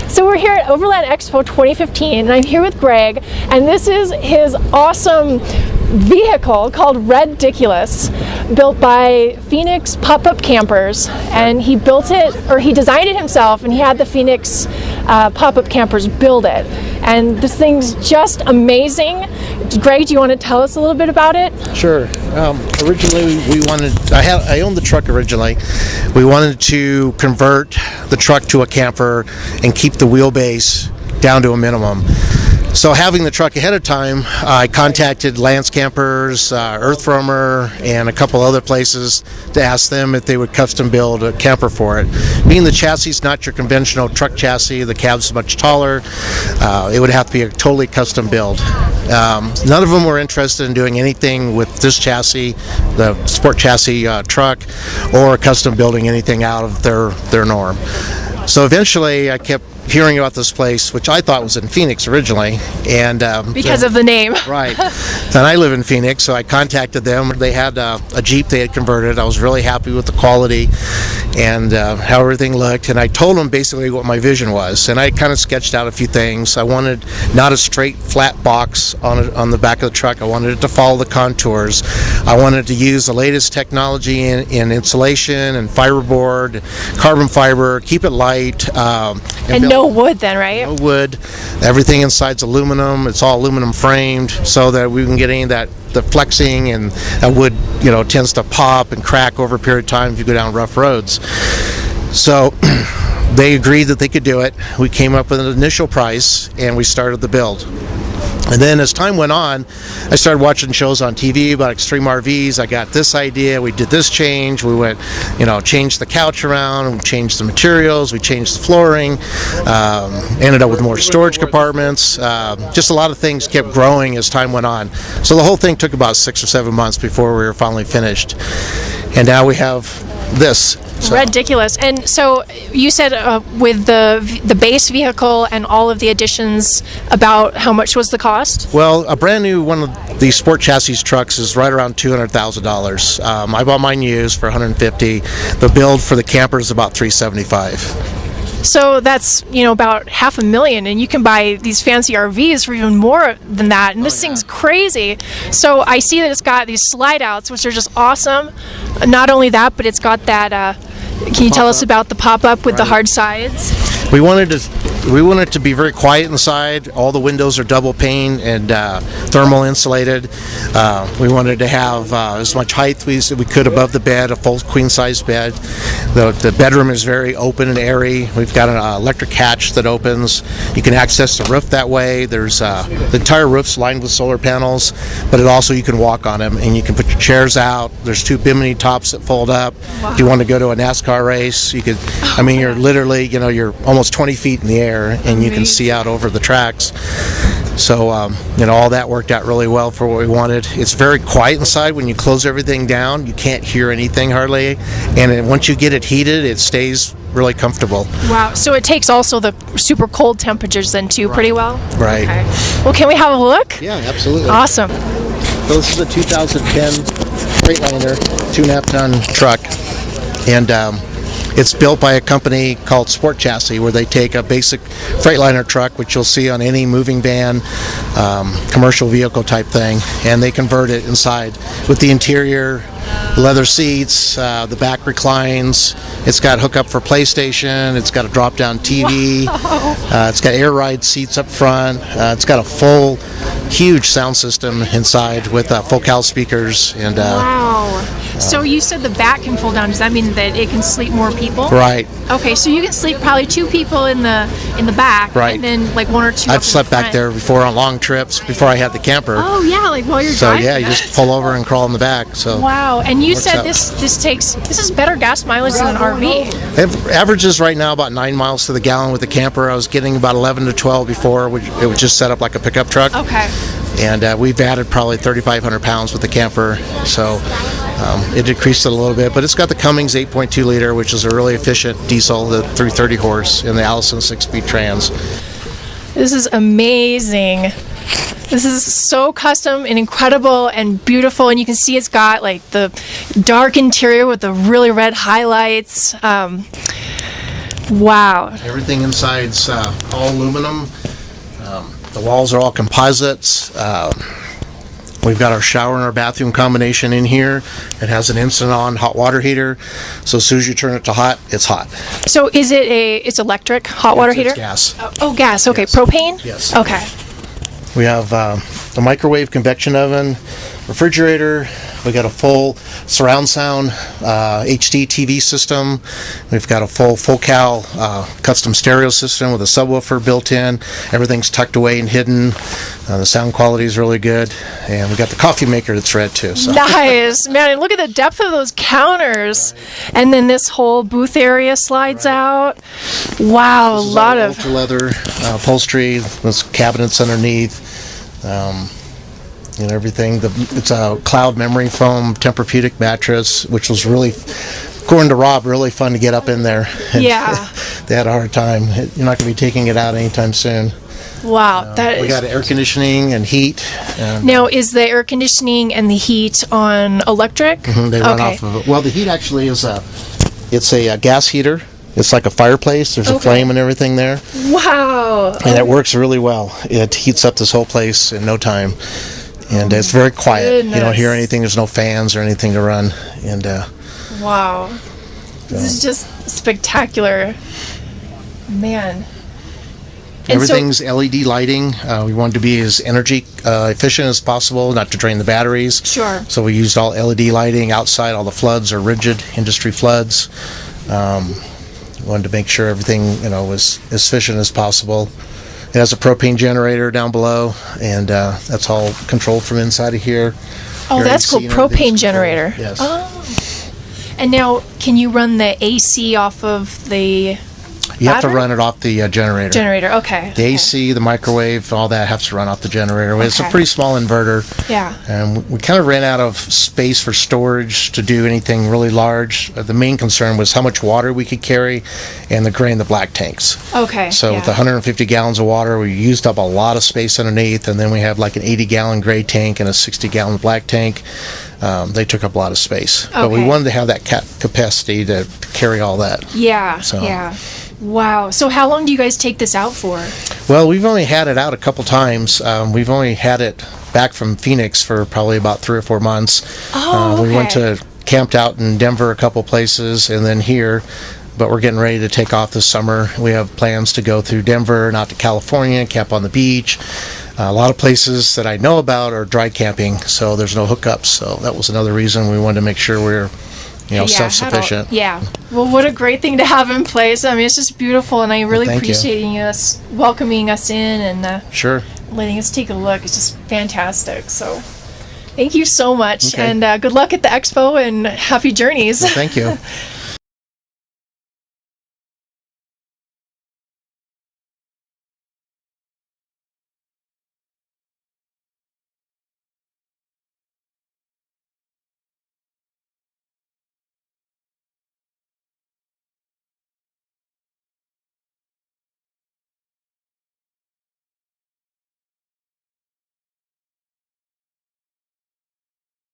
So we're here at Overland Expo 2015, and I'm here with Greg, and this is his awesome vehicle called REDiculous, built by Phoenix Popup Campers, and he built it, or he designed it himself, and he had the Phoenix Popup Campers build it. And this thing's just amazing. Greg, do you want to tell us a little bit about it? Sure. Originally, I owned the truck originally. We wanted to convert the truck to a camper and keep the wheelbase down to a minimum. So having the truck ahead of time, I contacted Lance Campers, Earthroamer, and a couple other places to ask them if they would custom build a camper for it. Being the chassis is not your conventional truck chassis, the cab's much taller, it would have to be a totally custom build. None of them were interested in doing anything with this chassis, the sport chassis truck, or custom building anything out of their norm. So eventually I kept hearing about this place, which I thought was in Phoenix originally, and because of the name. Right. And I live in Phoenix, so I contacted them. They had a Jeep they had converted. I was really happy with the quality and how everything looked, and I told them basically what my vision was, and I kind of sketched out a few things. I wanted not a straight flat box on the back of the truck. I wanted it to follow the contours. I wanted to use the latest technology in insulation and fiberboard, carbon fiber, keep it light, and no wood then, right? No wood. Everything inside's aluminum. It's all aluminum framed so that we can get any of the flexing, and that wood, tends to pop and crack over a period of time if you go down rough roads. So they agreed that they could do it. We came up with an initial price and we started the build. And then as time went on, I started watching shows on TV about extreme RVs. I got this idea. We did this change. We went, changed the couch around. We changed the materials. We changed the flooring. Ended up with more storage compartments. Just a lot of things kept growing as time went on. So the whole thing took about 6 or 7 months before we were finally finished. And now we have this. So. REDiculous. And so you said with the base vehicle and all of the additions, about how much was the cost? Well, a brand new one of these sport chassis trucks is right around $200,000. I bought mine used for $150,000. The build for the camper is about $375,000. So that's, about $500,000, and you can buy these fancy RVs for even more than that, and this thing's crazy. So I see that it's got these slide outs, which are just awesome. Not only that, but it's got that, can you tell us about the pop-up with the hard sides? We wanted it to be very quiet inside. All the windows are double pane and thermal insulated. We wanted to have as much height as we could above the bed, a full queen size bed. The bedroom is very open and airy. We've got an electric hatch that opens. You can access the roof that way. There's the entire roof's lined with solar panels, but you can walk on them and you can put your chairs out. There's 2 bimini tops that fold up. Wow. If you want to go to a NASCAR race, you could. You're literally, you're almost 20 feet in the air, and you can see out over the tracks. So, all that worked out really well for what we wanted. It's very quiet inside. When you close everything down, you can't hear anything hardly. And once you get it heated, it stays really comfortable. Wow. So it takes also the super cold temperatures then too, pretty well? Right. Okay. Well, can we have a look? Yeah, absolutely. Awesome. So this is a 2010 Freightliner 2.5-ton truck. And it's built by a company called Sport Chassis, where they take a basic Freightliner truck, which you'll see on any moving van, commercial vehicle type thing, and they convert it inside with the interior, leather seats, the back reclines. It's got hookup for PlayStation. It's got a drop-down TV. It's got air ride seats up front. It's got a full, huge sound system inside with full cal speakers. And wow. So you said the back can fold down. Does that mean that it can sleep more people? Right. Okay, so you can sleep probably 2 people in the back, right, and then like 1 or 2. I've slept back there before on long trips before I had the camper. Oh yeah, like while you're driving. So yeah, you just pull over and crawl in the back. So wow, and you said this is better gas mileage than an RV. It averages right now about 9 miles to the gallon with the camper. I was getting about 11 to 12 before. It was just set up like a pickup truck. Okay. And we've added probably 3,500 pounds with the camper, so it decreased it a little bit. But it's got the Cummins 8.2 liter, which is a really efficient diesel, the 330 horse, and the Allison 6-speed trans. This is amazing. This is so custom and incredible and beautiful, and you can see it's got like the dark interior with the really red highlights. Wow. Everything inside's all aluminum. The walls are all composites. We've got our shower and our bathroom combination in here. It has an instant on hot water heater, so as soon as you turn it to hot, it's hot. So is it it's electric hot water heater? It's gas. Oh, gas. Okay. Yes. Propane? Yes. Okay. We have the microwave convection oven, refrigerator. We got a full surround sound HD TV system. We've got a full cal custom stereo system with a subwoofer built in. Everything's tucked away and hidden. The sound quality is really good, and we got the coffee maker that's red too. So. Nice, man! And look at the depth of those counters, and then this whole booth area slides out. Wow, a lot of ultra leather upholstery. There's cabinets underneath. And everything. It's a cloud memory foam Tempur-Pedic mattress, which was really, according to Rob, really fun to get up in there. And yeah. They had a hard time. You're not going to be taking it out anytime soon. Wow, We got air conditioning and heat. And, now, is the air conditioning and the heat on electric? They run off of it. Well, the heat actually is it's a gas heater. It's like a fireplace. There's a flame and everything there. Wow. And it works really well. It heats up this whole place in no time. And it's very quiet. Goodness. You don't hear anything. There's no fans or anything to run. And wow. This is just spectacular. Man. And everything's LED lighting. We wanted to be as energy efficient as possible, not to drain the batteries. Sure. So we used all LED lighting outside. All the floods are rigid industry floods. Wanted to make sure everything was as efficient as possible. It has a propane generator down below, and that's all controlled from inside of here. Oh, Your that's cool. AC and everything's Propane generator. Yes. Oh. And now, can you run the AC off of the You have to battery? run it off the generator. Generator, okay. The AC, the microwave, all that has to run off the generator. It's a Okay. pretty small inverter. Yeah. And we kind of ran out of space for storage to do anything really large. The main concern was how much water we could carry and the gray and the black tanks. Okay. So with 150 gallons of water, we used up a lot of space underneath, and then we have like an 80-gallon gray tank and a 60-gallon black tank. They took up a lot of space. But we Okay. wanted to have that capacity to carry all that. Yeah, So- yeah. Wow. So how long do you guys take this out for? Well, we've only had it out a couple times. We've only had it back from Phoenix for probably about 3 or 4 months. Oh, We went okay. to camped out in Denver a couple places, and then here. But we're getting ready to take off this summer. We have plans to go through Denver, not to California, camp on the beach. A lot of places that I know about are dry camping, so there's no hookups. So that was another reason we wanted to make sure we're, self-sufficient. Yeah. Well, what a great thing to have in place. I mean, it's just beautiful, and I really thank you. appreciate you welcoming us in and Sure. letting us take a look. It's just fantastic. So thank you so much, Okay. and good luck at the expo, and happy journeys. Well, thank you.